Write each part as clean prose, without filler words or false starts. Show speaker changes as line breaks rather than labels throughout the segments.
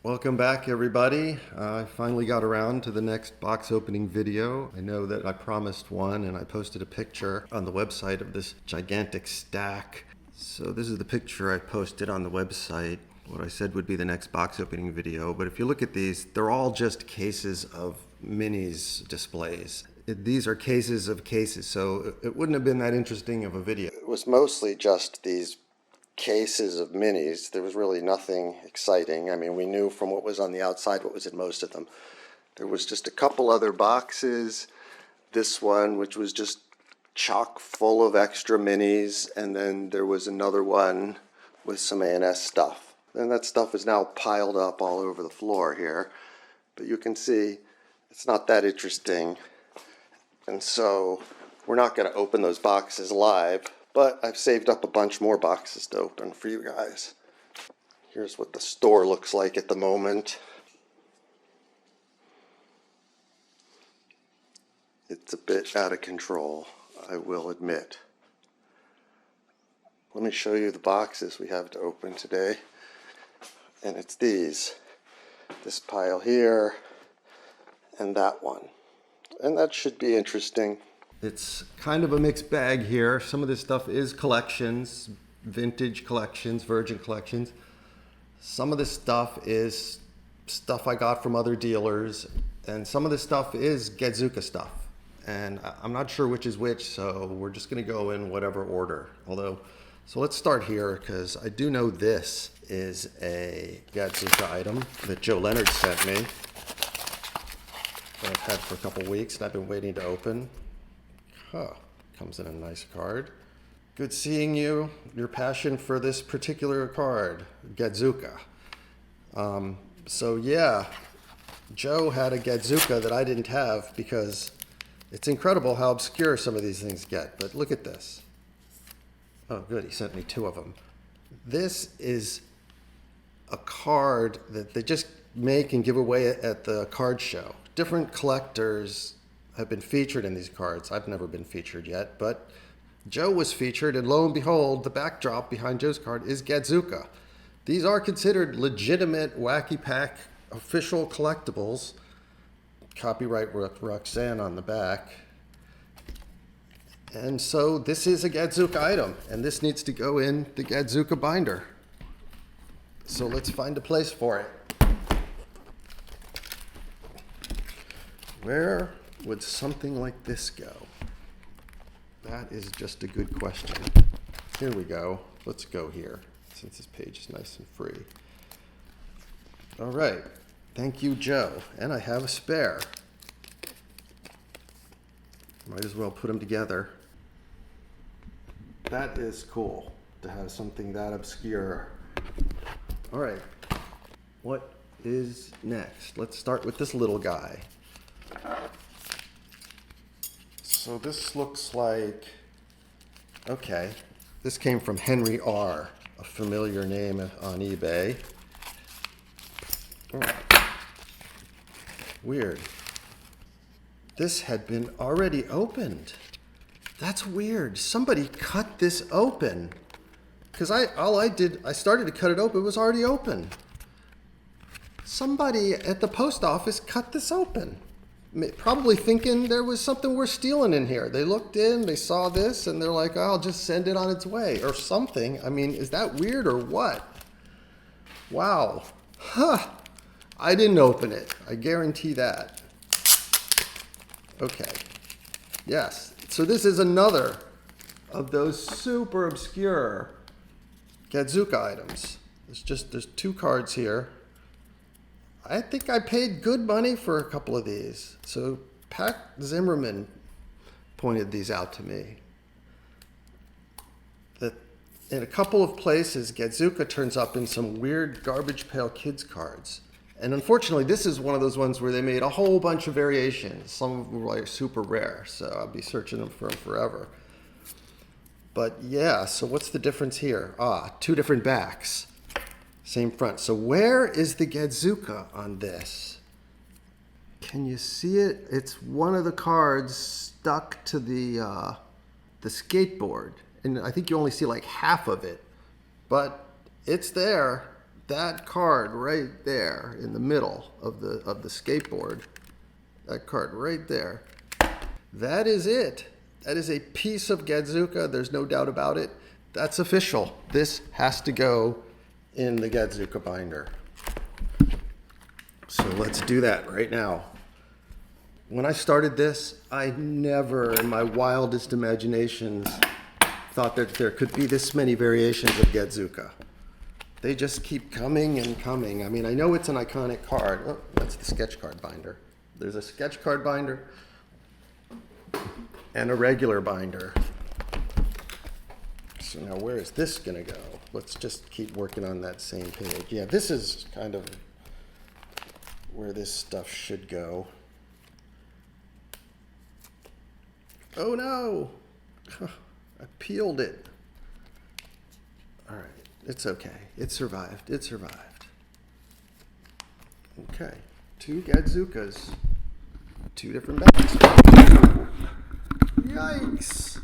Welcome back, everybody. I finally got around to the next box opening video. I know that I promised one and I posted a picture on the website of this gigantic stack. So this is the picture I posted on the website, what I said would be the next box opening video. But if you look at these, they're all just cases of minis displays. These are cases of cases, so it wouldn't have been that interesting of a video. It was mostly just these cases of minis. There was really nothing exciting. I mean, we knew from what was on the outside what was in most of them. There was just a couple other boxes. This one, which was just chock full of extra minis, and then there was another one with some A&S stuff. And that stuff is now piled up all over the floor here. But you can see it's not that interesting. And so we're not going to open those boxes live. But I've saved up a bunch more boxes to open for you guys. Here's what the store looks like at the moment. It's a bit out of control, I will admit. Let me show you the boxes we have to open today. And it's these. This pile here and that one. And that should be interesting. It's kind of a mixed bag here. Some of this stuff is collections, vintage collections, virgin collections. Some of this stuff is stuff I got from other dealers, and some of this stuff is Gadzooka stuff. And I'm not sure which is which, so we're just gonna go in whatever order. So let's start here, because I do know this is a Gadzooka item that Joe Leonard sent me, that I've had for a couple weeks, and I've been waiting to open. Comes in a nice card. Good seeing you. Your passion for this particular card, Gadzooka. So yeah, Joe had a Gadzooka that I didn't have, because it's incredible how obscure some of these things get. But look at this. Oh, good. He sent me two of them. This is a card that they just make and give away at the card show. Different collectors have been featured in these cards. I've never been featured yet, but Joe was featured, and lo and behold, the backdrop behind Joe's card is Gadzooka. These are considered legitimate Wacky Pack official collectibles. Copyright Roxanne on the back. And so this is a Gadzooka item, and this needs to go in the Gadzooka binder. So let's find a place for it. Where would something like this go? That is just a good question. Here we go. Let's go here, since this page is nice and free. All right. Thank you, Joe. And I have a spare. Might as well put them together. That is cool to have something that obscure. All right. What is next? Let's start with this little guy. So this looks like, okay, this came from Henry R., a familiar name on eBay. Oh, weird. This had been already opened. That's weird. Somebody cut this open. Because I started to cut it open, it was already open. Somebody at the post office cut this open. Probably thinking there was something we're stealing in here. They looked in, they saw this, and they're like, oh, I'll just send it on its way, or something. I mean, is that weird or what? Wow. Huh. I didn't open it. I guarantee that. Okay. Yes. So this is another of those super obscure Gadzooka items. There's two cards here. I think I paid good money for a couple of these. So Pat Zimmerman pointed these out to me. That in a couple of places, Gadzooka turns up in some weird garbage Pail Kids cards. And unfortunately, this is one of those ones where they made a whole bunch of variations. Some of them were like super rare, so I'll be searching them for them forever. But yeah, so what's the difference here? Two different backs. Same front. So where is the Gadzooka on this? Can you see it? It's one of the cards stuck to the skateboard. And I think you only see like half of it. But it's there. that card right there in the middle of the skateboard, that card right there, that is it. That is a piece of Gadzooka. There's no doubt about it. That's official. This has to go in the Gadzooka binder. So let's do that right now. When I started this, I never in my wildest imaginations thought that there could be this many variations of Gadzooka. They just keep coming and coming. I mean, I know it's an iconic card. Oh, that's the sketch card binder. There's a sketch card binder and a regular binder. So now where is this gonna go? Let's just keep working on that same page. Yeah, this is kind of where this stuff should go. Oh no! I peeled it. All right, it's okay. It survived. It survived. Okay, 2 Gadzookas, 2 different bags. Yikes!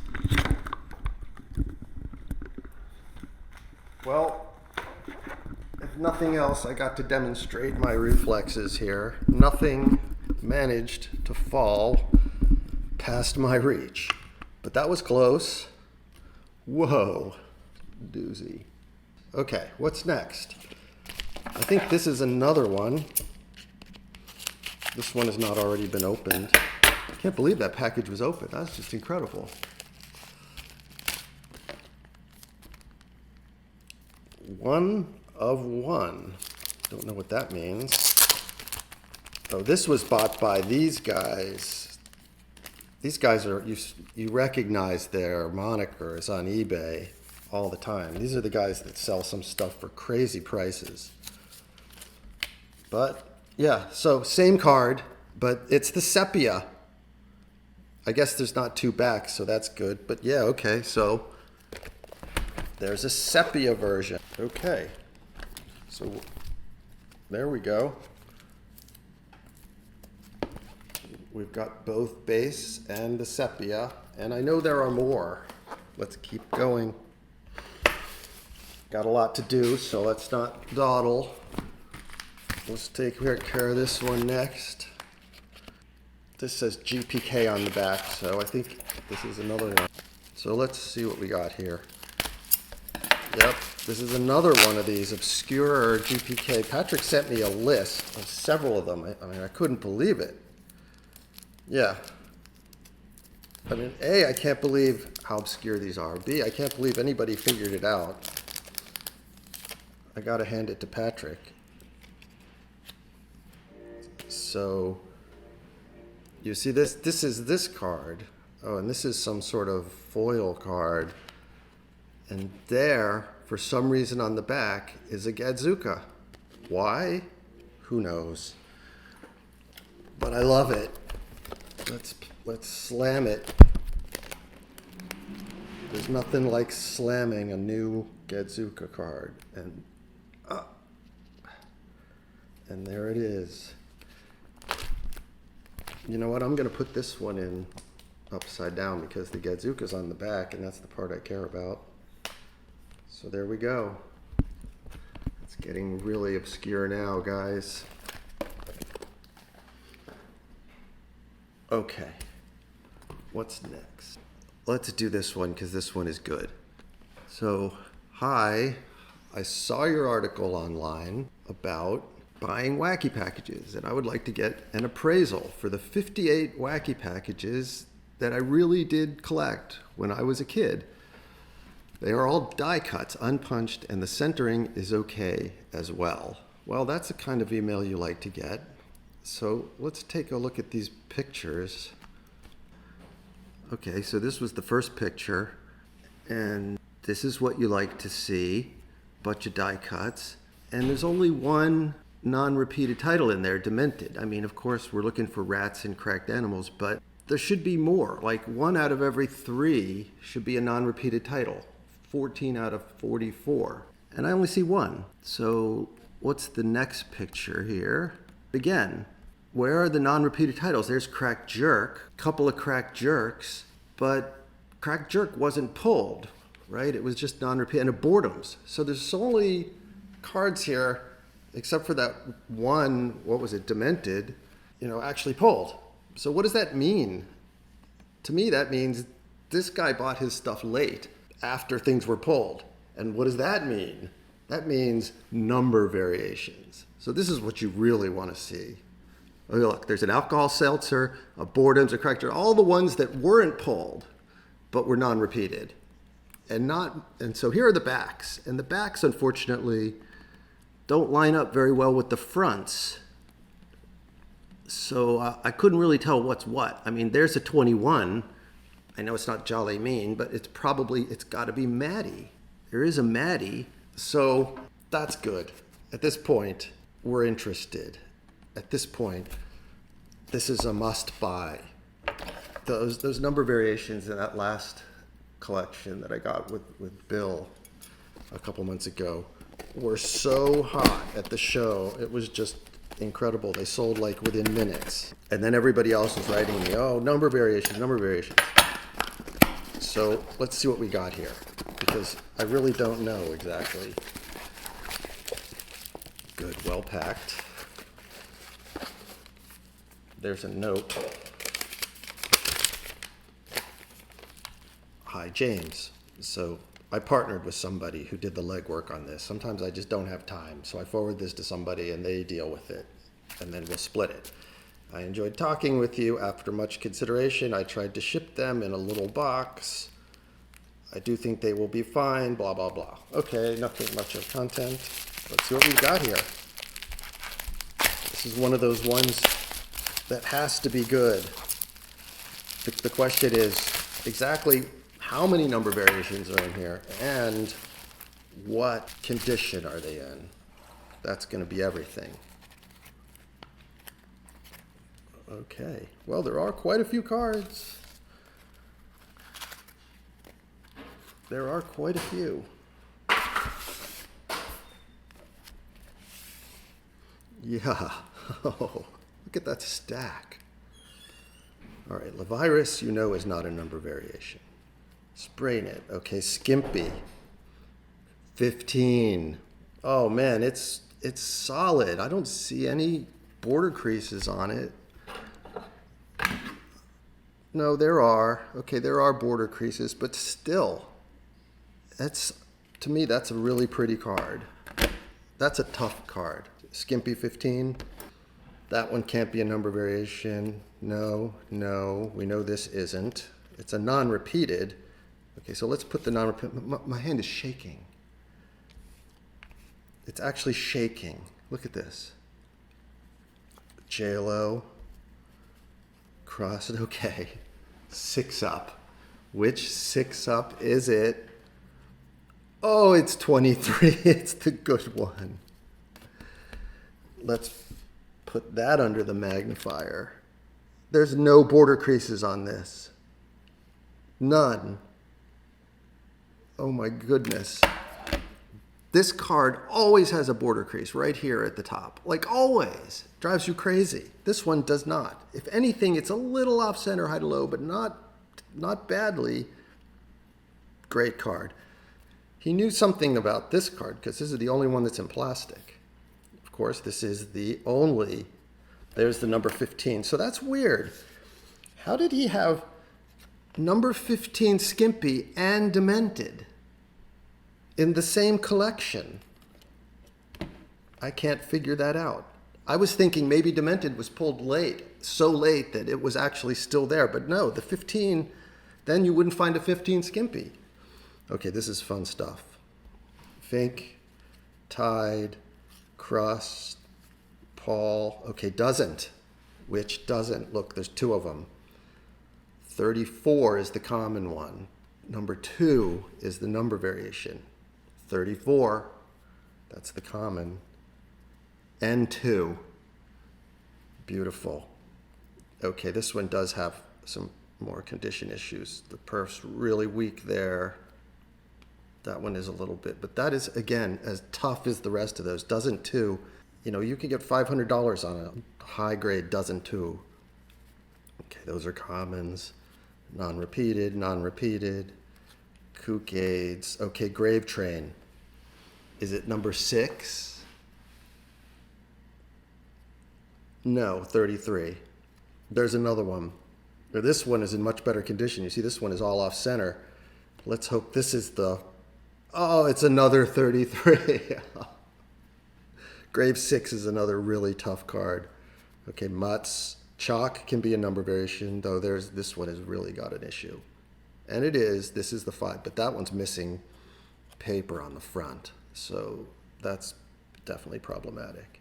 Well, if nothing else, I got to demonstrate my reflexes here. Nothing managed to fall past my reach, but that was close. Whoa, doozy. Okay, what's next? I think this is another one. This one has not already been opened. I can't believe that package was open. That's just incredible. One of one. Don't know what that means. Oh, this was bought by these guys. These guys are, you recognize their monikers on eBay all the time. These are the guys that sell some stuff for crazy prices. But yeah, so same card, but it's the sepia. I guess there's not 2 backs, so that's good. But yeah, okay, so there's a sepia version. Okay, so there we go. We've got both base and the sepia, and I know there are more. Let's keep going. Got a lot to do, so let's not dawdle. Let's take care of this one next. This says GPK on the back, so I think this is another one. So let's see what we got here. Yep, this is another one of these obscure GPK. Patrick sent me a list of several of them. I mean, I couldn't believe it. Yeah. I mean, A, I can't believe how obscure these are. B, I can't believe anybody figured it out. I gotta hand it to Patrick. So, you see this? This is this card. Oh, and this is some sort of foil card. And there, for some reason on the back, is a Gadzooka. Why? Who knows? But I love it. Let's slam it. There's nothing like slamming a new Gadzooka card. And there it is. You know what? I'm going to put this one in upside down because the Gadzooka's on the back, and that's the part I care about. So there we go. It's getting really obscure now, guys. Okay, what's next? Let's do this one because this one is good. So, hi, I saw your article online about buying Wacky packages, and I would like to get an appraisal for the 58 Wacky packages that I really did collect when I was a kid. They are all die cuts, unpunched, and the centering is okay as well. Well, that's the kind of email you like to get. So let's take a look at these pictures. Okay, so this was the first picture, and this is what you like to see. Bunch of die cuts, and there's only one non-repeated title in there, Demented. I mean, of course, we're looking for rats and cracked animals, but there should be more. Like 1 out of every 3 should be a non-repeated title. 14 out of 44. And I only see 1. So what's the next picture here? Again, where are the non-repeated titles? There's Cracked Jerk, couple of Cracked Jerks, but Cracked Jerk wasn't pulled, right? It was just non-repeated, and Abortums. So there's only cards here, except for that one, what was it, Demented, actually pulled. So what does that mean? To me, that means this guy bought his stuff late after things were pulled. And what does that mean? That means number variations. So this is what you really want to see. Oh, look, there's an alcohol seltzer, a Boredoms, a corrector, all the ones that weren't pulled, but were non-repeated. And so here are the backs. And the backs, unfortunately, don't line up very well with the fronts. So I couldn't really tell what's what. I mean, there's a 21. I know it's not Jolly Mean, but it's got to be Maddie. There is a Maddie. So that's good. At this point, we're interested. At this point, this is a must buy. Those number variations in that last collection that I got with Bill a couple months ago were so hot at the show. It was just incredible. They sold like within minutes. And then everybody else was writing me, oh, number variations. So let's see what we got here, because I really don't know exactly. Good, well packed. There's a note. Hi, James. So I partnered with somebody who did the legwork on this. Sometimes I just don't have time, so I forward this to somebody and they deal with it, and then we'll split it. I enjoyed talking with you. After much consideration, I tried to ship them in a little box. I do think they will be fine, blah, blah, blah. Okay, nothing much of content. Let's see what we've got here. This is one of those ones that has to be good. The question is exactly how many number variations are in here and what condition are they in. That's going to be everything. Okay, well, there are quite a few cards. There are quite a few. Yeah. Oh, look at that stack. All right, Levirus, is not a number variation. Sprain it. Okay, Skimpy. 15. Oh man, it's solid. I don't see any border creases on it. No, there are. Okay, there are border creases, but still, to me, that's a really pretty card. That's a tough card. Skimpy 15. That one can't be a number variation. No, we know this isn't. It's a non-repeated. Okay, so let's put the non-repeated. My hand is shaking. It's actually shaking. Look at this. JLo. Cross it. Okay. 6-up. Which 6-up is it? Oh, it's 23. It's the good one. Let's put that under the magnifier. There's no border creases on this. None. Oh my goodness. This card always has a border crease right here at the top. Like always. Drives you crazy. This one does not. If anything, it's a little off center, high to low, but not badly. Great card. He knew something about this card because this is the only one that's in plastic. Of course, this is the only. There's the number 15. So that's weird. How did he have number 15 Skimpy and Demented in the same collection? I can't figure that out. I was thinking maybe Demented was pulled late, so late that it was actually still there. But no, the 15, then you wouldn't find a 15 Skimpy. Okay, this is fun stuff. Fink, Tide, Crust, Paul. Okay, doesn't. Which doesn't? Look, there's two of them. 34 is the common one. Number 2 is the number variation. 34, that's the common. N2, beautiful. Okay, this one does have some more condition issues. The perf's really weak there. That one is a little bit, but that is, again, as tough as the rest of those. Dozen 2, you can get $500 on a high-grade dozen 2. Okay, those are commons. Non-repeated, Kook Aids. Okay, Grave Train. Is it number 6? No, 33. There's another one. This one is in much better condition. You see, this one is all off center. Let's hope this is the... Oh, it's another 33. Grave 6 is another really tough card. Okay, Mutts. Chalk can be a number variation, though this one has really got an issue. And this is the 5, but that one's missing paper on the front. So that's definitely problematic.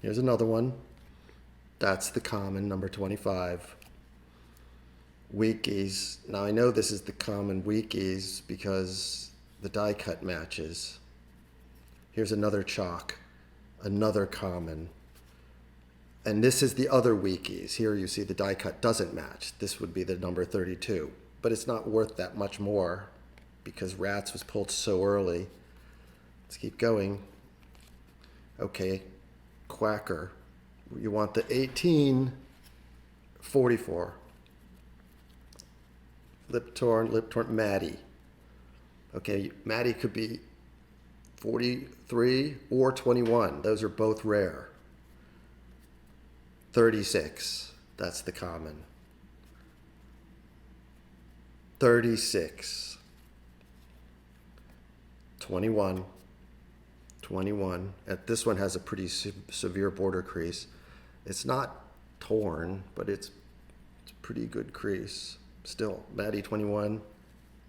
Here's another one. That's the common, number 25. Wackys. Now I know this is the common Wackys because the die cut matches. Here's another chalk, another common. And this is the other Wackys. Here you see the die cut doesn't match. This would be the number 32. But it's not worth that much more because Rats was pulled so early. Let's keep going. Okay, Quacker. You want the 1844. Lip torn, Maddie. Okay, Maddie could be 43 or 21. Those are both rare. 36, that's the common. 36. 21. This one has a pretty severe border crease. It's not torn, but it's a pretty good crease. Still, Maddie 21,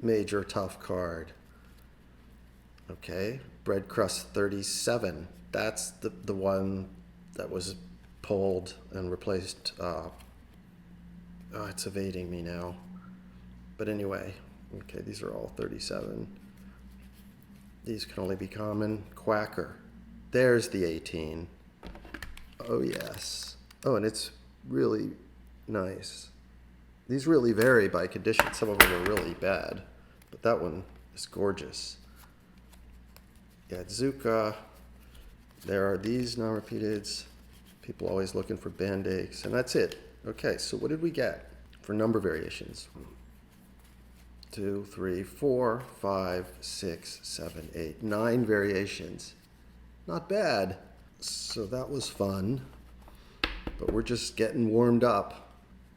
major tough card. Okay, Bread Crust 37. That's the one that was pulled and replaced. It's evading me now. But anyway, okay, these are all 37. These can only be common. Quacker. There's the 18. Oh, yes. Oh, and it's really nice. These really vary by condition. Some of them are really bad, but that one is gorgeous. Gadzooka. There are these non-repeateds. People always looking for band aches, and that's it. Okay, so what did we get for number variations? 2, 3, 4, 5, 6, 7, 8, 9 variations. Not bad. So that was fun, but we're just getting warmed up.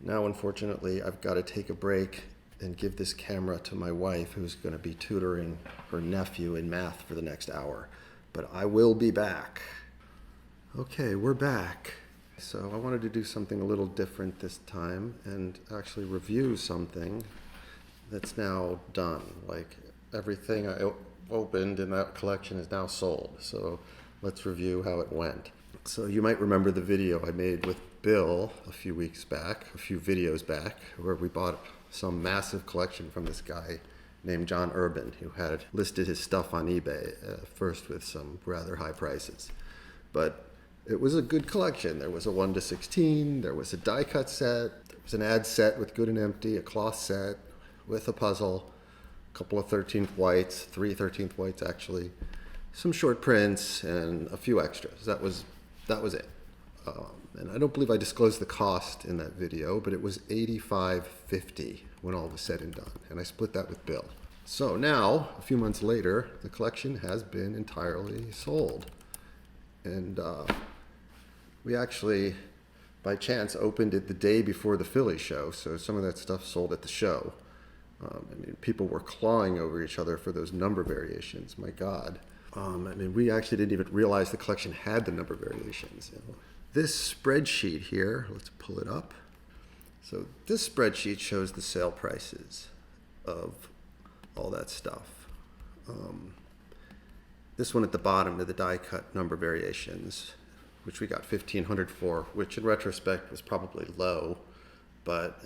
Now, unfortunately, I've got to take a break and give this camera to my wife, who's going to be tutoring her nephew in math for the next hour. But I will be back. Okay, we're back. So I wanted to do something a little different this time and actually review something that's now done. Like everything I opened in that collection is now sold. So let's review how it went. So you might remember the video I made with Bill a few videos back, where we bought some massive collection from this guy named John Urban, who had listed his stuff on eBay, first with some rather high prices. But it was a good collection. There was a 1 to 16, there was a die cut set, there was an ad set with good and empty, a cloth set with a puzzle, a couple of 13th whites, 3 13th whites actually, some short prints, and a few extras. That was it. And I don't believe I disclosed the cost in that video, but it was $85.50 when all was said and done. And I split that with Bill. So now, a few months later, the collection has been entirely sold. And we actually, by chance, opened it the day before the Philly show. So some of that stuff sold at the show. People were clawing over each other for those number variations. My God. We actually didn't even realize the collection had the number variations. This spreadsheet here, let's pull it up. So this spreadsheet shows the sale prices of all that stuff. This one at the bottom are the die cut number variations, which we got $1,500 for, which in retrospect was probably low, but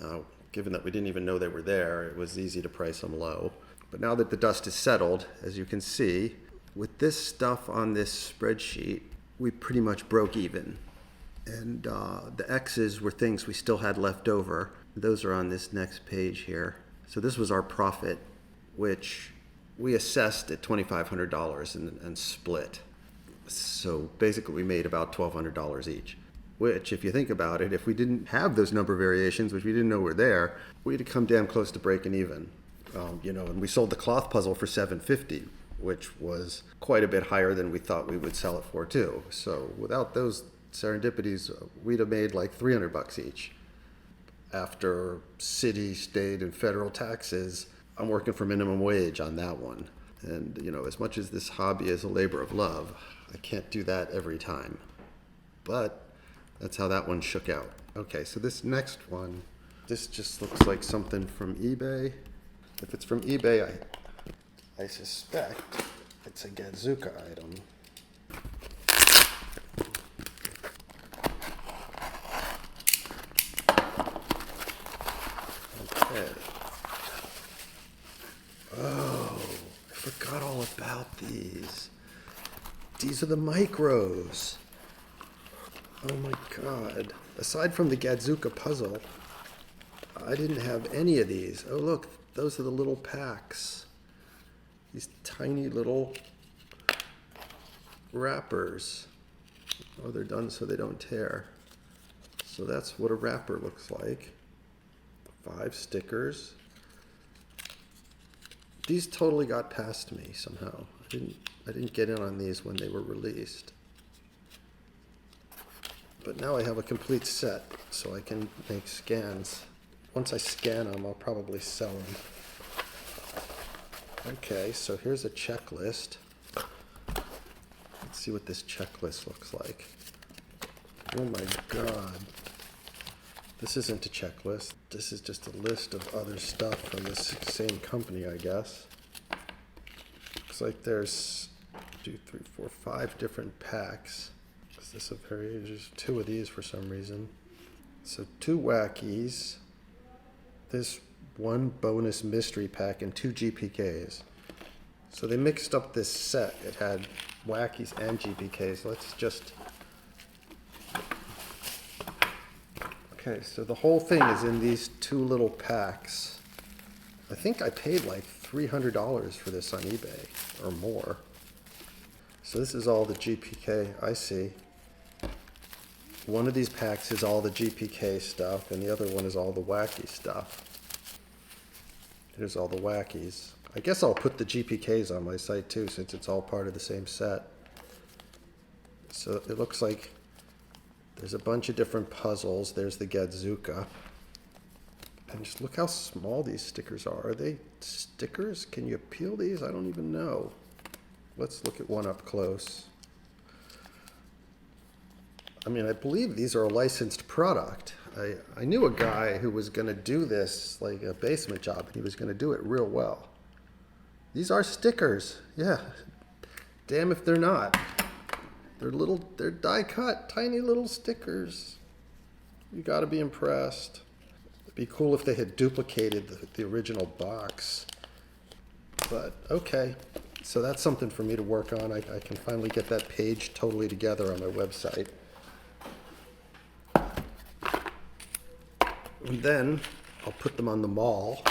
given that we didn't even know they were there, it was easy to price them low. But now that the dust is settled, as you can see, with this stuff on this spreadsheet, we pretty much broke even. And the X's were things we still had left over. Those are on this next page here. So this was our profit, which we assessed at $2,500 and split. So basically we made about $1,200 each, which if you think about it, if we didn't have those number variations, which we didn't know were there, we'd have come damn close to breaking even. And we sold the cloth puzzle for $750. which was quite a bit higher than we thought we would sell it for too. So without those serendipities, we'd have made like $300 each. After city, state, and federal taxes, I'm working for minimum wage on that one. And, you know, as much as this hobby is a labor of love, I can't do that every time. But that's how that one shook out. Okay, so this next one, this just looks like something from eBay. If it's from eBay, I suspect it's a Gadzooka item. Okay. Oh, I forgot all about these. These are the micros. Oh my god. Aside from the Gadzooka puzzle, I didn't have any of these. Oh look, those are the little packs. These tiny little wrappers. Oh, they're done so they don't tear. So that's what a wrapper looks like. 5 stickers. These totally got past me somehow. I didn't get in on these when they were released. But now I have a complete set, so I can make scans. Once I scan them, I'll probably sell them. Okay, so here's a checklist. Let's see what this checklist looks like. Oh my god. This isn't a checklist. This is just a list of other stuff from this same company, I guess. Looks like there's 2, 3, 4, 5 different packs. Is this a there's 2 of these for some reason. So 2 Wackies. This 1 bonus mystery pack and 2 GPKs. So they mixed up this set. It had Wackies and GPKs. Let's just... Okay, so the whole thing is in these 2 little packs. I think I paid like $300 for this on eBay or more. So this is all the GPK. I see. One of these packs is all the GPK stuff, and the other one is all the Wacky stuff. Here's all the Wackies. I guess I'll put the GPKs on my site too, since it's all part of the same set. So it looks like there's a bunch of different puzzles. There's the Gadzooka. And just look how small these stickers are. Are they stickers? Can you peel these? I don't even know. Let's look at one up close. I mean, I believe these are a licensed product. I knew a guy who was going to do this, like a basement job, and he was going to do it real well. These are stickers. Yeah. Damn if they're not. They're die cut, tiny little stickers. You got to be impressed. It'd be cool if they had duplicated the original box. But okay, so that's something for me to work on. I can finally get that page totally together on my website. And then I'll put them on the mall.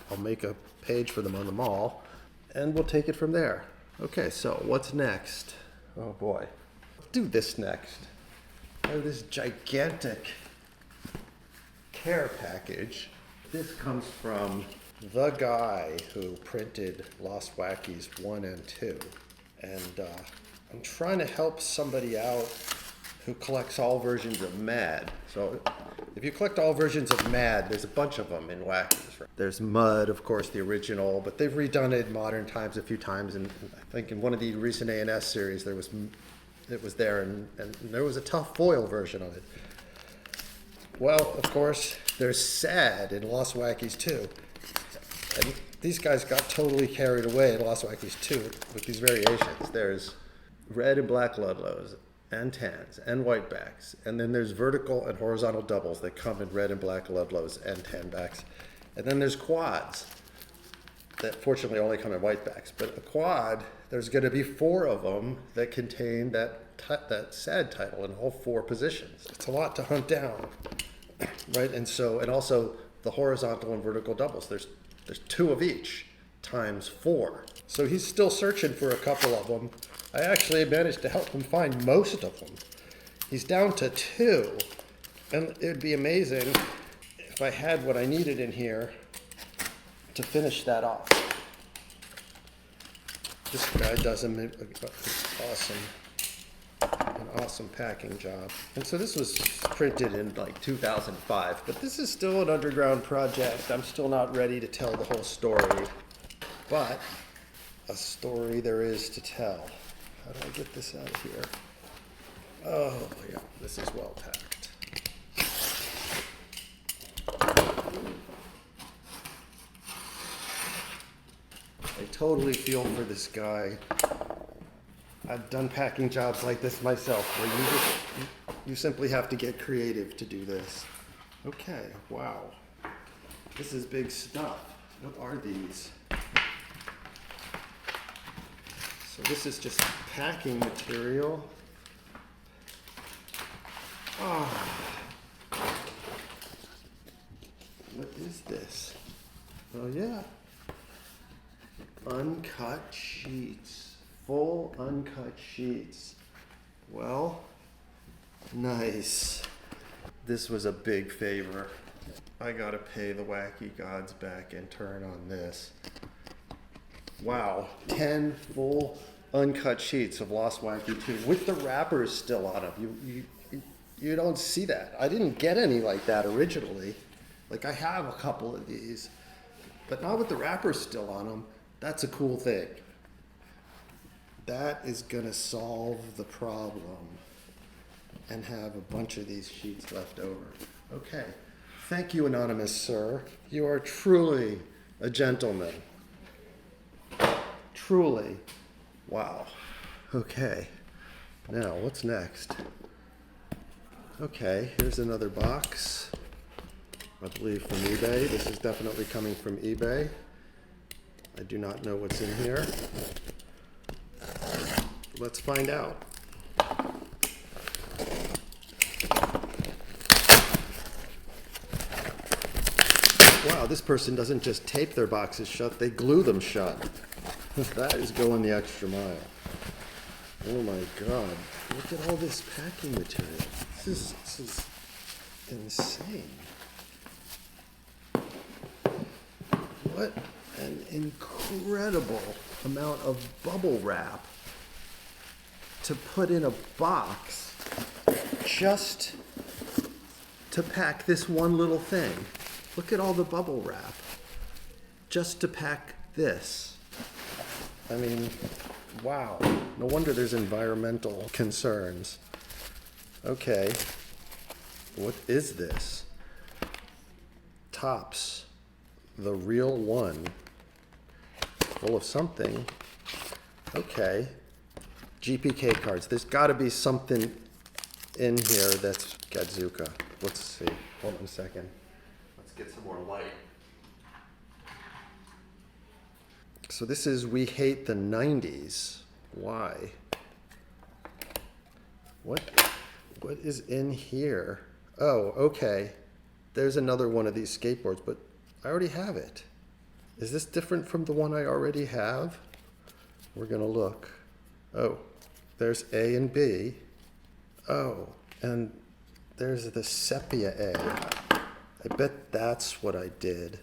I'll make a page for them on the mall, and we'll take it from there. Okay, so what's next? Oh boy. Let's do this next. I have this gigantic care package. This comes from the guy who printed Lost Wackies 1 and 2. And I'm trying to help somebody out who collects all versions of Mad. So if you collect all versions of Mad, there's a bunch of them in Wackys. Right? There's Mud, of course, the original, but they've redone it in modern times a few times. And I think in one of the recent A&S series, it was there, and there was a tough foil version of it. Well, of course, there's Sad in Lost Wackies 2. And these guys got totally carried away in Lost Wackies 2 with these variations. There's red and black Ludlows, and tans, and whitebacks. And then there's vertical and horizontal doubles that come in red and black Ludlows and tanbacks. And then there's quads that fortunately only come in whitebacks. But a quad, there's going to be 4 of them that contain that Sad title in all 4 positions. It's a lot to hunt down, right? And also the horizontal and vertical doubles. There's 2 of each times 4. So he's still searching for a couple of them. I actually managed to help him find most of them. He's down to 2. And it would be amazing if I had what I needed in here to finish that off. This guy does an awesome packing job. And so this was printed in like 2005, but this is still an underground project. I'm still not ready to tell the whole story, but a story there is to tell. How do I get this out of here? Oh, yeah, this is well packed. I totally feel for this guy. I've done packing jobs like this myself, where you simply have to get creative to do this. Okay, wow. This is big stuff. What are these? So this is just packing material. Oh. What is this? Oh yeah. Uncut sheets. Full uncut sheets. Well, nice. This was a big favor. I gotta pay the Wacky gods back in turn on this. Wow, 10 full uncut sheets of Lost Wacky 2 with the wrappers still on them. You don't see that. I didn't get any like that originally. Like I have a couple of these, but not with the wrappers still on them. That's a cool thing. That is gonna solve the problem and have a bunch of these sheets left over. Okay, thank you, anonymous sir. You are truly a gentleman. Truly. Wow. Okay, now what's next? Okay, here's another box. I believe from eBay. This is definitely coming from eBay. I do not know what's in here. Let's find out. Wow, this person doesn't just tape their boxes shut, they glue them shut. That is going the extra mile. Oh my God, look at all this packing material. This is insane. What an incredible amount of bubble wrap to put in a box just to pack this one little thing. Look at all the bubble wrap just to pack this. I mean, wow. No wonder there's environmental concerns. Okay, what is this? Tops, the real one, full of something. Okay, GPK cards. There's got to be something in here that's Gadzooka. Let's see. Hold on a second. Let's get some more light. So this is We Hate the 90's. Why? What is in here? Oh, okay. There's another one of these skateboards, but I already have it. Is this different from the one I already have? We're gonna look. Oh, there's A and B. Oh, and there's the sepia A. I bet that's what I did.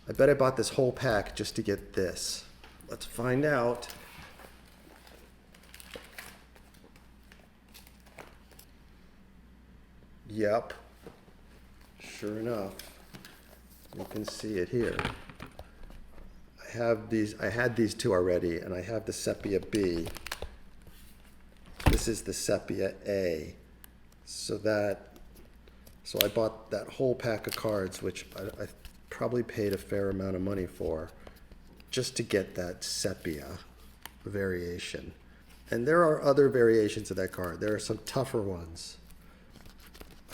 I bet I bought this whole pack just to get this. Let's find out. Yep. Sure enough. You can see it here. I had these two already, and I have the sepia B. This is the sepia A. So I bought that whole pack of cards, which I probably paid a fair amount of money for, just to get that sepia variation. And there are other variations of that card. There are some tougher ones.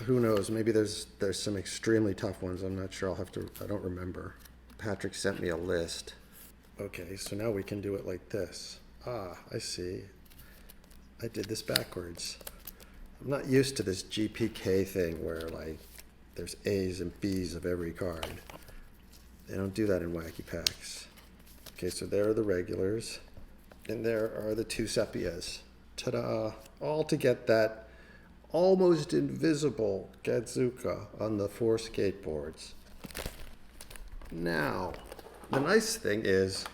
Who knows? Maybe there's some extremely tough ones. I'm not sure. I don't remember. Patrick sent me a list. Okay, so now we can do it like this. Ah, I see. I did this backwards. I'm not used to this GPK thing where like there's A's and B's of every card. They don't do that in Wacky packs. Okay, so there are the regulars, and there are the two sepias. Ta-da! All to get that almost invisible Gadzooka on the 4 skateboards. Now, the nice thing is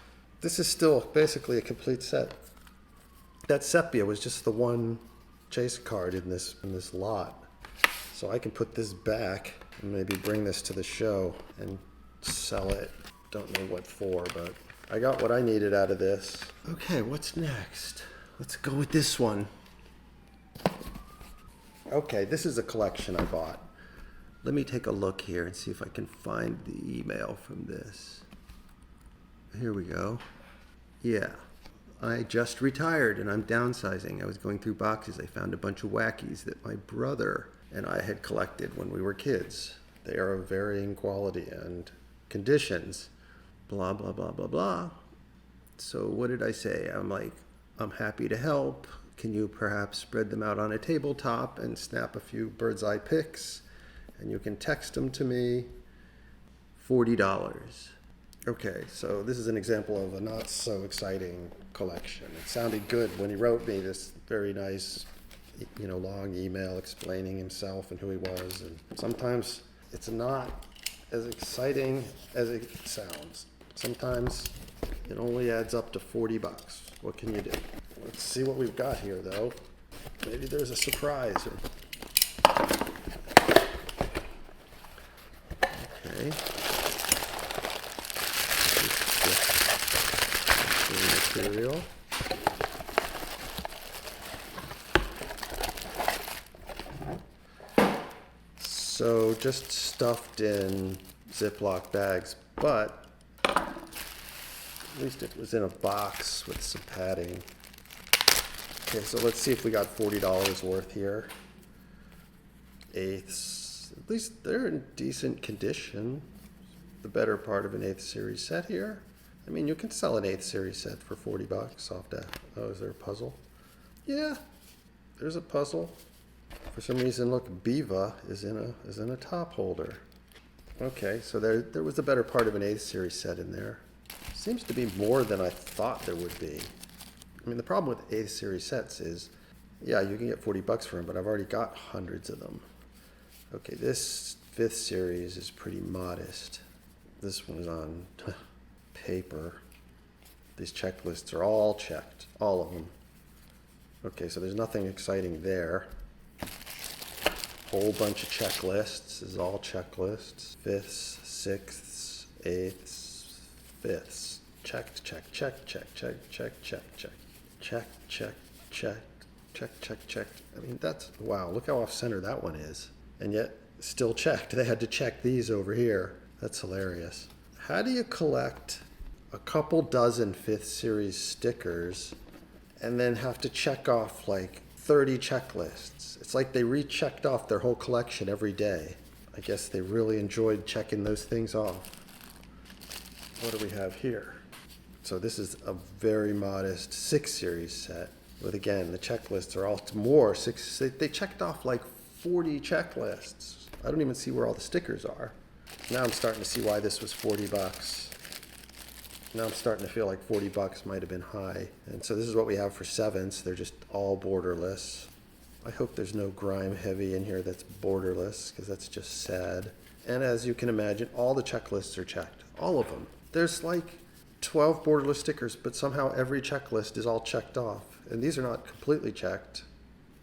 This is still basically a complete set. That sepia was just the one chase card in this lot. So I can put this back and maybe bring this to the show and sell it. Don't know what for, but I got what I needed out of this. Okay, what's next? Let's go with this one. Okay, this is a collection I bought. Let me take a look here and see if I can find the email from this. Here we go. Yeah, I just retired and I'm downsizing. I was going through boxes. I found a bunch of Wackies that my brother and I had collected when we were kids. They are of varying quality and conditions. Blah, blah, blah, blah, blah. So what did I say? I'm like, I'm happy to help. Can you perhaps spread them out on a tabletop and snap a few bird's eye pics? And you can text them to me. $40. Okay, so this is an example of a not so exciting collection. It sounded good when he wrote me this very nice, long email explaining himself and who he was. And sometimes it's not as exciting as it sounds. Sometimes it only adds up to $40. What can you do? Let's see what we've got here, though. Maybe there's a surprise. Okay. Material. So just stuffed in Ziploc bags, but at least it was in a box with some padding. Okay, so let's see if we got $40 worth here. Eighths, at least they're in decent condition. The better part of an 8th series set here. I mean, you can sell an 8th series set for $40 off that. Oh, is there a puzzle? Yeah, there's a puzzle. For some reason, look, Biva is in a top holder. Okay, so there was the better part of an 8th series set in there. Seems to be more than I thought there would be. I mean, the problem with 8th series sets is, yeah, you can get $40 for them, but I've already got hundreds of them. Okay, this 5th series is pretty modest. This one is on paper. These checklists are all checked, all of them. Okay, so there's nothing exciting there. Whole bunch of checklists. This is all checklists. 5ths, 6ths, 8ths, 5ths. Checked, check, check, check, check, check, check, check. Check, check, check, check, check, check. I mean, that's, wow, look how off-center that one is. And yet, still checked. They had to check these over here. That's hilarious. How do you collect a couple dozen 5th series stickers and then have to check off like 30 checklists? It's like they rechecked off their whole collection every day. I guess they really enjoyed checking those things off. What do we have here? So this is a very modest 6 series set with, again, the checklists are all more. They checked off like 40 checklists. I don't even see where all the stickers are. Now I'm starting to see why this was $40. Now I'm starting to feel like $40 might have been high. And so this is what we have for 7ths. They're just all borderless. I hope there's no grime heavy in here that's borderless, because that's just sad. And as you can imagine, all the checklists are checked. All of them. There's like 12 borderless stickers, but somehow every checklist is all checked off. And these are not completely checked.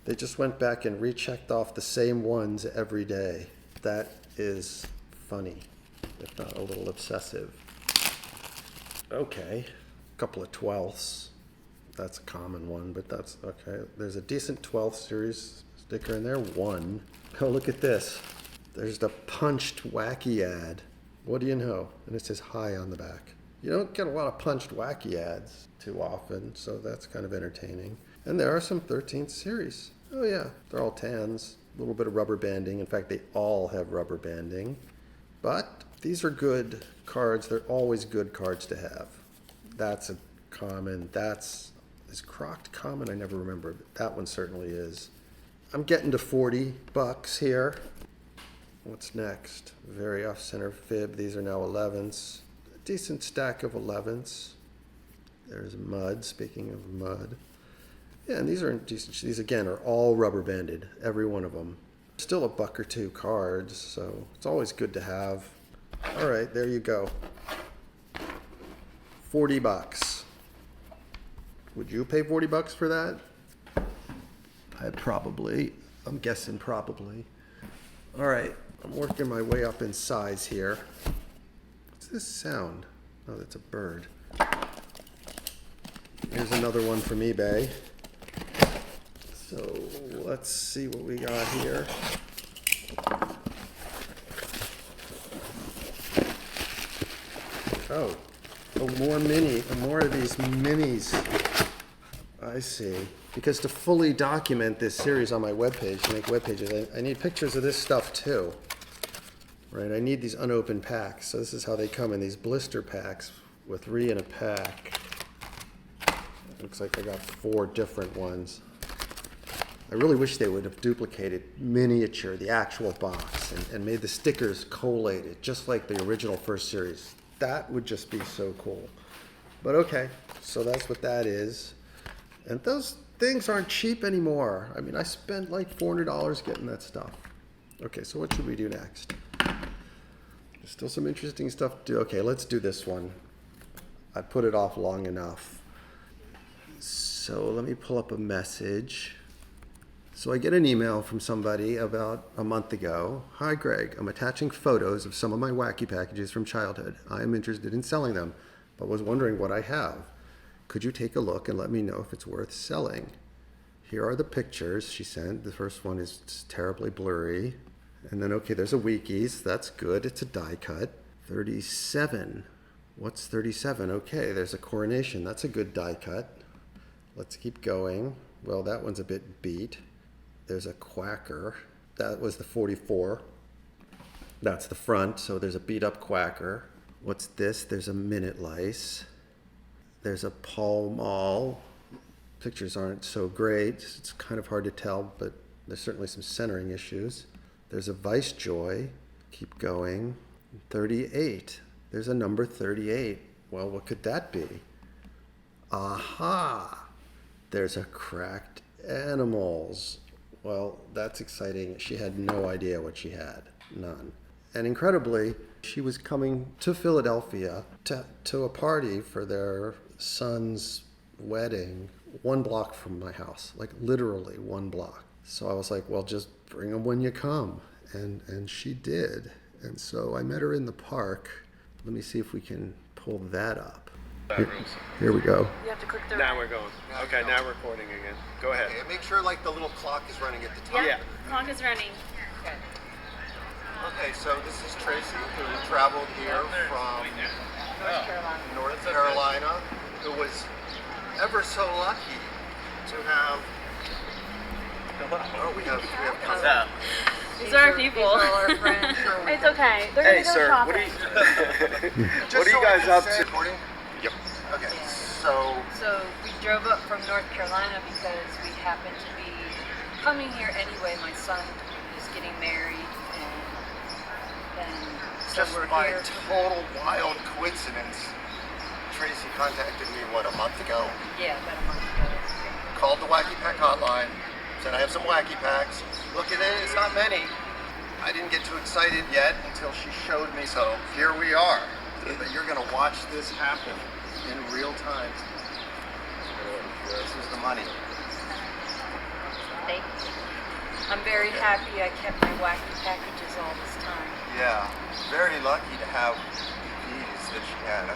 They just went back and rechecked off the same ones every day. That is funny, if not a little obsessive. Okay, a couple of 12ths. That's a common one, but that's okay. There's a decent 12th series sticker in there. One. Oh, look at this. There's the punched Wacky ad. What do you know? And it says hi on the back. You don't get a lot of punched Wacky ads too often, so that's kind of entertaining. And there are some 13th series. Oh yeah, they're all tans. A little bit of rubber banding. In fact, they all have rubber banding. But these are good cards. They're always good cards to have. That's a common. Is Crocked common? I never remember. But that one certainly is. I'm getting to $40 here. What's next? Very off-center fib. These are now 11s. A decent stack of 11s. There's mud. Speaking of mud. Yeah, and these are decent. These, again, are all rubber banded. Every one of them. Still $1 or $2 cards, so it's always good to have. All right, there you go. $40. Would you pay $40 for that? I'm guessing probably. All right, I'm working my way up in size here. What's this sound? Oh, that's a bird. Here's another one from eBay. So let's see what we got here. Oh, more of these minis. I see. Because to fully document this series on my webpage, to make web pages, I need pictures of this stuff too. Right, I need these unopened packs. So this is how they come in these blister packs with 3 in a pack. Looks like I got 4 different ones. I really wish they would have duplicated miniature, the actual box, and made the stickers collated, just like the original first series. That would just be so cool. But okay, so that's what that is. And those things aren't cheap anymore. I mean, I spent like $400 getting that stuff. Okay, so what should we do next? There's still some interesting stuff to do. Okay, let's do this one. I put it off long enough. So let me pull up a message. So I get an email from somebody about a month ago. Hi, Greg. I'm attaching photos of some of my Wacky packages from childhood. I am interested in selling them, but was wondering what I have. Could you take a look and let me know if it's worth selling? Here are the pictures she sent. The first one is terribly blurry. And then, okay, there's a Wackys. That's good. It's a die cut. 37. What's 37? Okay, there's a coronation. That's a good die cut. Let's keep going. Well, that one's a bit beat. There's a quacker. That was the 44. That's the front, so there's a beat up quacker. What's this? There's a minute lice. There's a Pall Mall. Pictures aren't so great. It's kind of hard to tell, but there's certainly some centering issues. There's a Vice Joy. Keep going. 38. There's a number 38. Well, what could that be? Aha! There's a Cracked Animals. Well, that's exciting. She had no idea what she had. None. And incredibly, she was coming to Philadelphia to a party for their son's wedding 1 block from my house, like literally 1 block. So I was like, well, just bring them when you come. And she did. And so I met her in the park. Let me see if we can pull that up. Here we go.
You have to click the...
Now we're going. Okay, now we're recording again. Go ahead.
Okay, make sure like the little clock is running at the top.
Yeah, clock is running. Okay.
Okay, so this is Tracy, who traveled here from North Carolina, who was ever so lucky to have... Oh, we have company.
These are our people. Our friends. It's okay. They're gonna go shopping.
What are you guys up to?
Yep. Okay,
So we drove up from North Carolina because we happen to be coming here anyway. My son is getting married, and so
just
we're
by
here.
total wild coincidence, Tracy contacted me, what, a month ago?
Yeah, about a month ago.
Called the Wacky Pack hotline, said I have some Wacky Packs. Look at it, it's not many. I didn't get too excited yet until she showed me, so here we are. But you're gonna watch this happen in real time. This is the money.
Thank you. I'm very happy I kept my Wacky packages all this time.
Yeah, very lucky to have these that she had.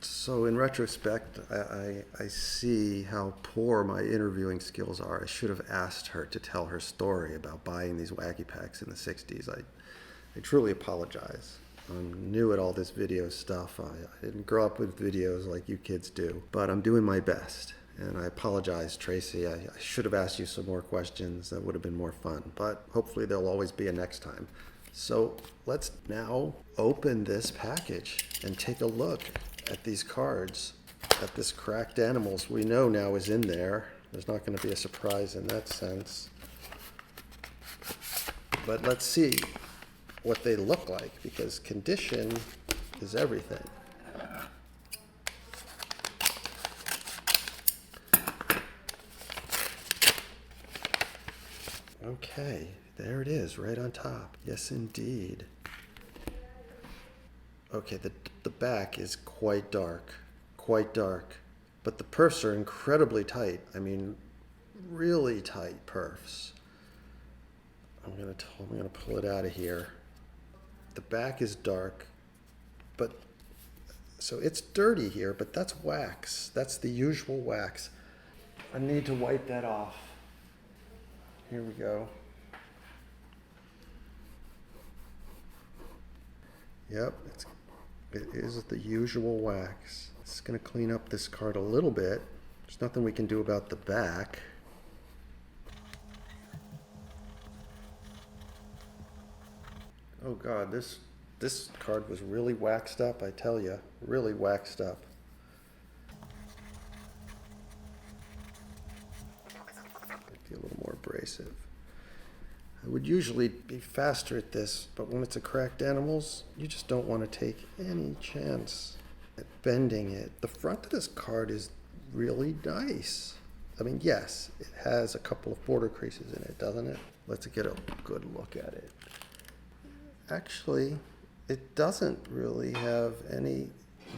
So in retrospect, I see how poor my interviewing skills are. I should have asked her to tell her story about buying these Wacky Packs in the 60s. I truly apologize. I'm new at all this video stuff. I didn't grow up with videos like you kids do, but I'm doing my best. And I apologize, Tracy. I should have asked you some more questions. That would have been more fun, but hopefully there'll always be a next time. So let's now open this package and take a look at these cards, at this Cracked Animals we know now is in there. There's not going to be a surprise in that sense. But let's see what they look like, because condition is everything. Okay, there it is, right on top. Yes, indeed. Okay, the back is quite dark, but the perfs are incredibly tight. I mean, really tight perfs. I'm gonna pull it out of here. The back is dark, but so it's dirty here, but that's wax. That's the usual wax. I need to wipe that off. Here we go. Yep, it is the usual wax. It's gonna clean up this card a little bit. There's nothing we can do about the back. Oh God, this card was really waxed up, I tell you, really waxed up. Might be a little more abrasive. I would usually be faster at this, but when it's a cracked animals, you just don't want to take any chance at bending it. The front of this card is really nice. I mean, yes, it has a couple of border creases in it, doesn't it? Let's get a good look at it. Actually, it doesn't really have any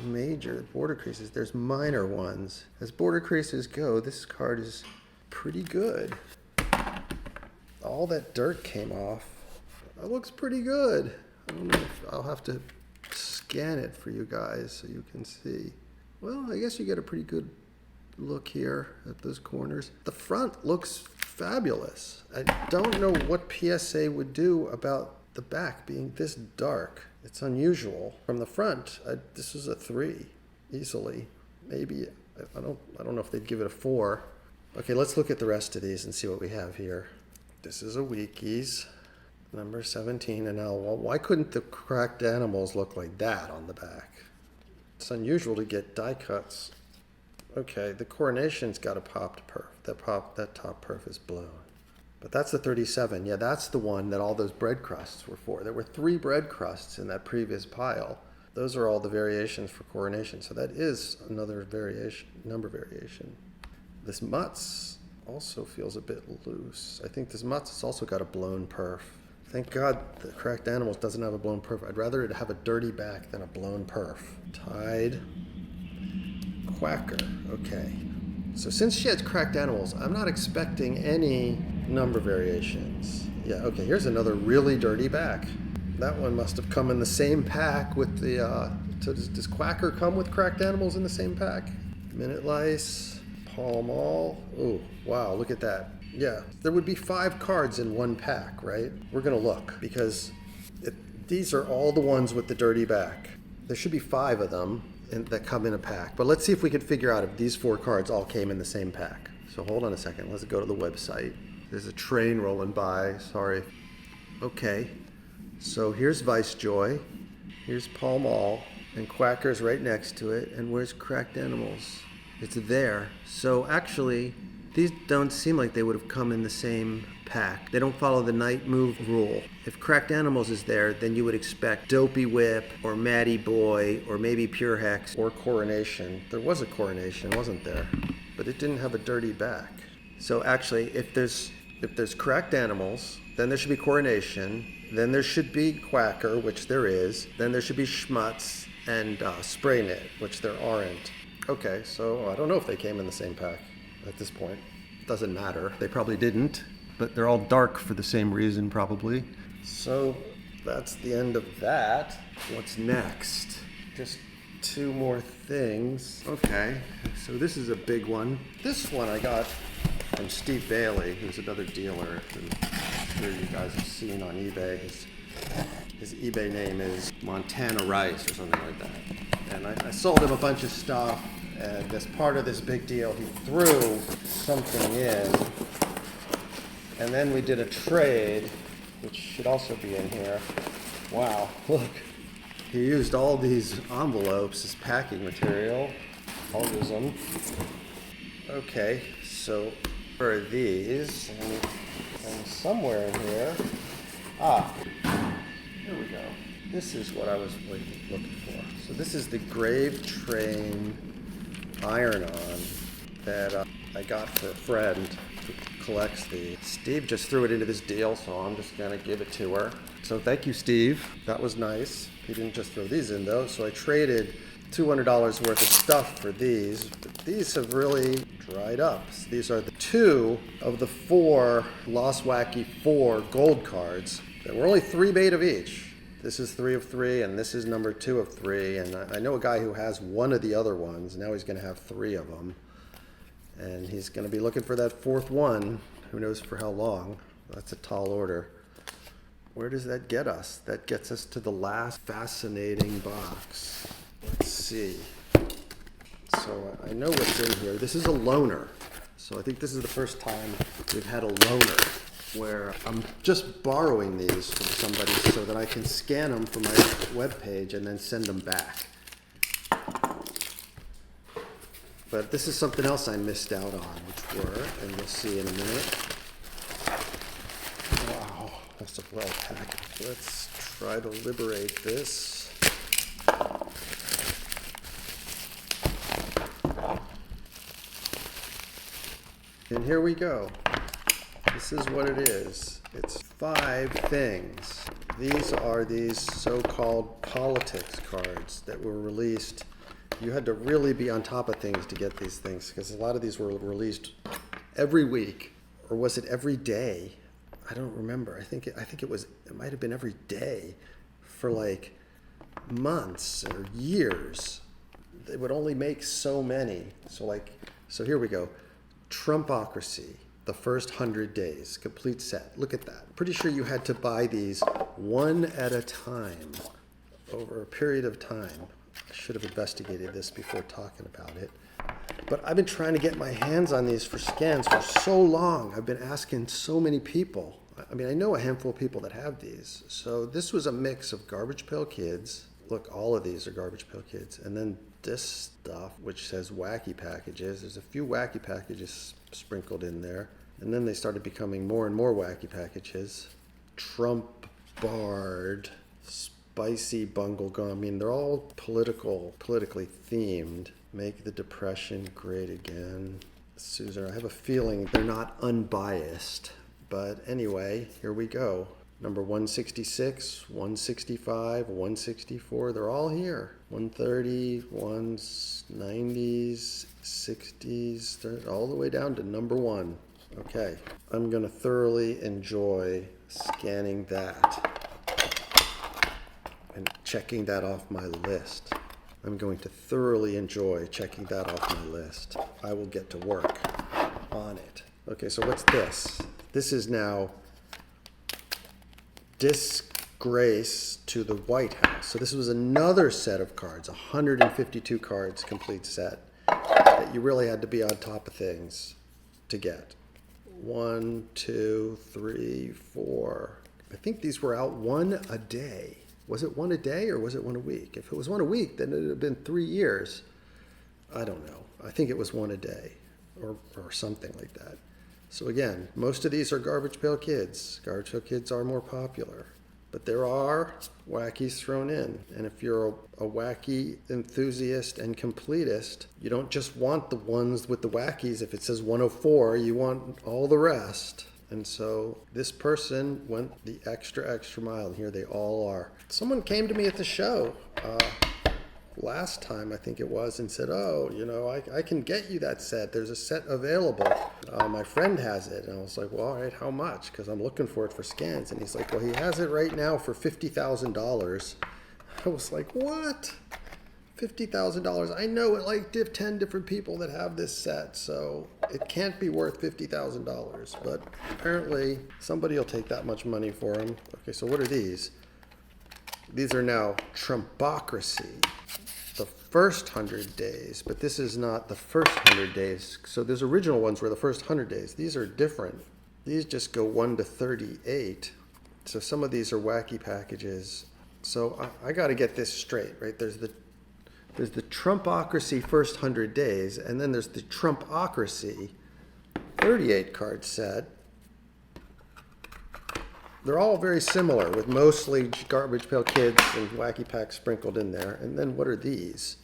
major border creases. There's minor ones. As border creases go, this card is pretty good. All that dirt came off. It looks pretty good. I don't know if I'll have to scan it for you guys so you can see. Well, I guess you get a pretty good look here at those corners. The front looks fabulous. I don't know what PSA would do about the back being this dark. It's unusual. From the front, this is a 3 easily. Maybe, I don't know if they'd give it a 4. Okay, let's look at the rest of these and see what we have here. This is a Wackys, number 17. And now, well, why couldn't the cracked animals look like that on the back? It's unusual to get die cuts. Okay, the coronation's got a popped perf. That top perf is blown. But that's the 37. Yeah, that's the one that all those bread crusts were for. There were 3 bread crusts in that previous pile. Those are all the variations for coronation. So that is another variation, number variation. This Mutz also feels a bit loose. I think this Mutz has also got a blown perf. Thank God the cracked animals doesn't have a blown perf. I'd rather it have a dirty back than a blown perf. Tide. Quacker. Okay. So since she has cracked animals, I'm not expecting any number variations. Yeah, okay, here's another really dirty back. That one must have come in the same pack with the, so does Quacker come with cracked animals in the same pack? Minute Lice, Pall Mall. Oh, wow, look at that. Yeah, there would be 5 cards in one pack, right? We're gonna look, because these are all the ones with the dirty back. There should be 5 of them that come in a pack. But let's see if we can figure out if these 4 cards all came in the same pack. So hold on a second, let's go to the website. There's a train rolling by, sorry. Okay, so here's Vice Joy, here's Pall Mall, and Quacker's right next to it, and where's Cracked Animals? It's there. So actually, these don't seem like they would have come in the same pack. They don't follow the night move rule. If Cracked Animals is there, then you would expect Dopey Whip, or Matty Boy, or maybe Pure Hex, or Coronation. There was a Coronation, wasn't there? But it didn't have a dirty back. So actually, if there's Cracked Animals, then there should be Coronation, then there should be Quacker, which there is, then there should be Schmutz and Spray Knit, which there aren't. Okay, so I don't know if they came in the same pack at this point. Doesn't matter. They probably didn't, but they're all dark for the same reason, probably. So that's the end of that. What's next? Just 2 more things. Okay, so this is a big one. This one I got from Steve Bailey, who's another dealer who I'm sure you guys have seen on eBay. His eBay name is Montana Rice or something like that. And I sold him a bunch of stuff, and as part of this big deal, he threw something in. And then we did a trade, which should also be in here. Wow, look. He used all these envelopes as packing material. I'll use them. Okay, so where are these? And somewhere in here. Here we go. This is what I was looking for. So this is the Grave Train iron-on that I got for a friend who collects these. Steve just threw it into this deal, so I'm just gonna give it to her. So thank you, Steve. That was nice. He didn't just throw these in though, so I traded $200 worth of stuff for these, but these have really dried up. So these are the 2 of the 4 Lost Wacky 4 gold cards. There were only 3 made of each. This is 3 of 3, and this is number 2 of 3. And I know a guy who has 1 of the other ones. Now he's going to have 3 of them. And he's going to be looking for that 4th one. Who knows for how long. That's a tall order. Where does that get us? That gets us to the last fascinating box. Let's see. So I know what's in here. This is a loaner. So I think this is the first time we've had a loaner where I'm just borrowing these from somebody so that I can scan them for my webpage and then send them back. But this is something else I missed out on, which were, and you'll see in a minute. Wow, that's a well packed. Let's try to liberate this. And here we go. This is what it is. It's 5 things. These are these so-called politics cards that were released. You had to really be on top of things to get these things because a lot of these were released every week, or was it every day? I don't remember. I think it might have been every day for like months or years. They would only make so many. So here we go. Trumpocracy, the first 100 days, complete set. Look at that. Pretty sure you had to buy these one at a time over a period of time. I should have investigated this before talking about it. But I've been trying to get my hands on these for scans for so long. I've been asking so many people. I mean, I know a handful of people that have these. So this was a mix of Garbage Pail Kids. Look, all of these are Garbage Pail Kids. And then this stuff, which says Wacky packages. There's a few Wacky packages sprinkled in there. And then they started becoming more and more Wacky packages. Trump Bard, Spicy Bungle Gum. I mean, they're all politically themed. Make the Depression Great Again. Susan, I have a feeling they're not unbiased. But anyway, here we go. Number 166, 165, 164, they're all here. 130, 190's, 60's, they're all the way down to number 1. Okay, I'm going to thoroughly enjoy scanning that and checking that off my list. I'm going to thoroughly enjoy checking that off my list. I will get to work on it. Okay, so what's this? This is now Disgrace to the White House. So this was another set of cards, 152 cards, complete set, that you really had to be on top of things to get. 1, 2, 3, 4. I think these were out 1 a day. Was it 1 a day or was it 1 a week? If it was 1 a week, then it would have been 3 years. I don't know. I think it was 1 a day or something like that. So again, most of these are Garbage Pail Kids. Garbage Pail Kids are more popular. But there are Wackies thrown in. And if you're a Wacky enthusiast and completist, you don't just want the ones with the Wackies. If it says 104, you want all the rest. And so this person went the extra mile. And here they all are. Someone came to me at the show last time, I think it was, and said, oh, you know, I can get you that set. There's a set available. My friend has it. And I was like, well, all right, how much? Because I'm looking for it for scans. And he's like, well, he has it right now for $50,000. I was like, what? $50,000? I know like 10 different people that have this set, so it can't be worth $50,000. But apparently somebody will take that much money for them. Okay, so what are these? These are now Trumpocracy. The first 100 days, but this is not the first 100 days. So those original ones were the first 100 days. These are different. These just go 1 to 38. So some of these are Wacky packages. So I got to get this straight, right? There's the Trumpocracy first 100 days, and then there's the Trumpocracy 38 card set. They're all very similar, with mostly Garbage Pail Kids and Wacky Packs sprinkled in there. And then what are these?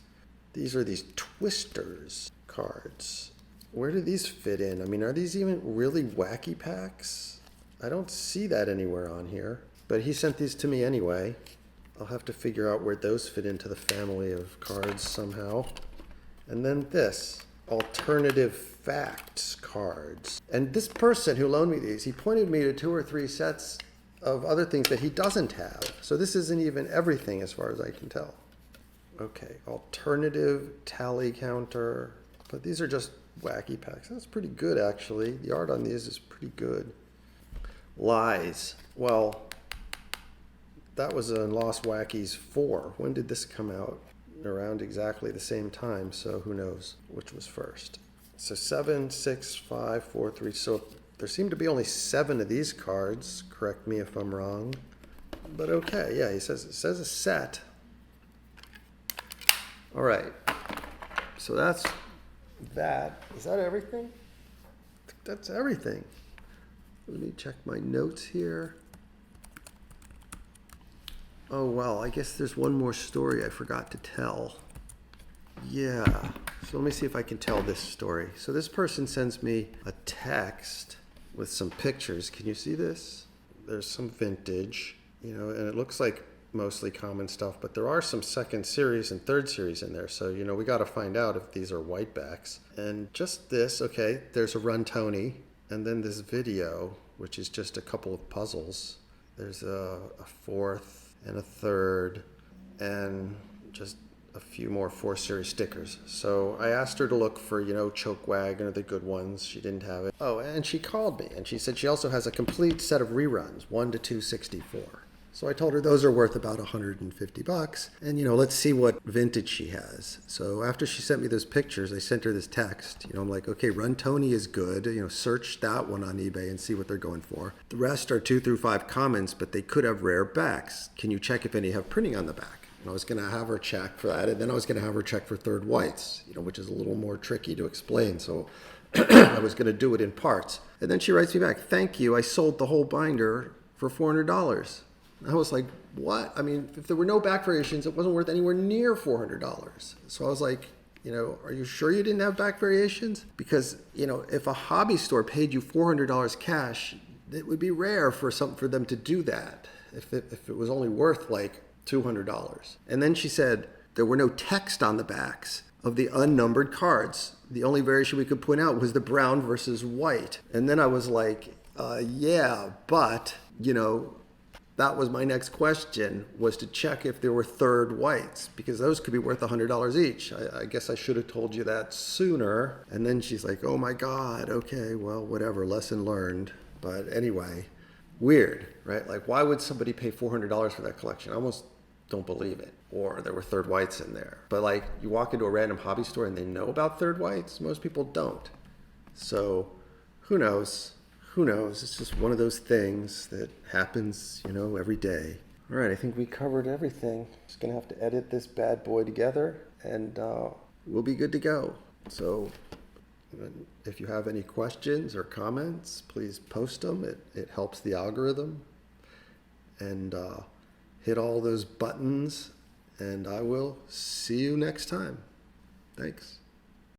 These are these Twisters cards. Where do these fit in? I mean, are these even really Wacky Packs? I don't see that anywhere on here. But he sent these to me anyway. I'll have to figure out where those fit into the family of cards somehow. And then this, alternative facts cards. And this person who loaned me these, he pointed me to 2 or 3 sets of other things that he doesn't have. So this isn't even everything as far as I can tell. Okay, alternative tally counter. But these are just wacky packs. That's pretty good, actually. The art on these is pretty good. Lies. Well, that was in Lost Wackys 4. When did this come out? Around exactly the same time, so who knows which was first. So 7, 6, 5, 4, 3. So there seem to be only 7 of these cards. Correct me if I'm wrong. But okay, yeah, it says a set. All right. So that's that. Is that everything? I think that's everything. Let me check my notes here. Oh, well, I guess there's one more story I forgot to tell. Yeah, so let me see if I can tell this story. So this person sends me a text with some pictures. Can you see this? There's some vintage, and it looks like mostly common stuff, but there are some 2nd series and 3rd series in there. So, we got to find out if these are whitebacks. And just this, okay, there's a Run Tony, and then this video, which is just a couple of puzzles. There's a 4th and a 3rd, and just a few more 4 series stickers. So I asked her to look for, Choke Wagon or the good ones. She didn't have it. Oh, and she called me, and she said she also has a complete set of reruns, 1 to 264. So I told her those are worth about $150. And, let's see what vintage she has. So after she sent me those pictures, I sent her this text. I'm like, okay, Run Tony is good. Search that one on eBay and see what they're going for. The rest are 2 through 5 commons, but they could have rare backs. Can you check if any have printing on the back? And I was going to have her check for that. And then I was going to have her check for 3rd whites, which is a little more tricky to explain. So I was going to do it in parts. And then she writes me back, thank you. I sold the whole binder for $400. I was like, what? I mean, if there were no back variations, it wasn't worth anywhere near $400. So I was like, are you sure you didn't have back variations? Because, if a hobby store paid you $400 cash, it would be rare for them to do that if it was only worth like $200. And then she said there were no text on the backs of the unnumbered cards. The only variation we could point out was the brown versus white. And then I was like, yeah, but, that was my next question, was to check if there were 3rd whites, because those could be worth $100 each. I guess I should have told you that sooner. And then she's like, oh my God, okay, well, whatever, lesson learned. But anyway, weird, right? Like, why would somebody pay $400 for that collection? I almost don't believe it. Or there were 3rd whites in there. But like, you walk into a random hobby store and they know about 3rd whites? Most people don't. So who knows? Who knows? It's just one of those things that happens, every day. All right, I think we covered everything. Just going to have to edit this bad boy together, and we'll be good to go. So if you have any questions or comments, please post them. It helps the algorithm. And hit all those buttons, and I will see you next time. Thanks.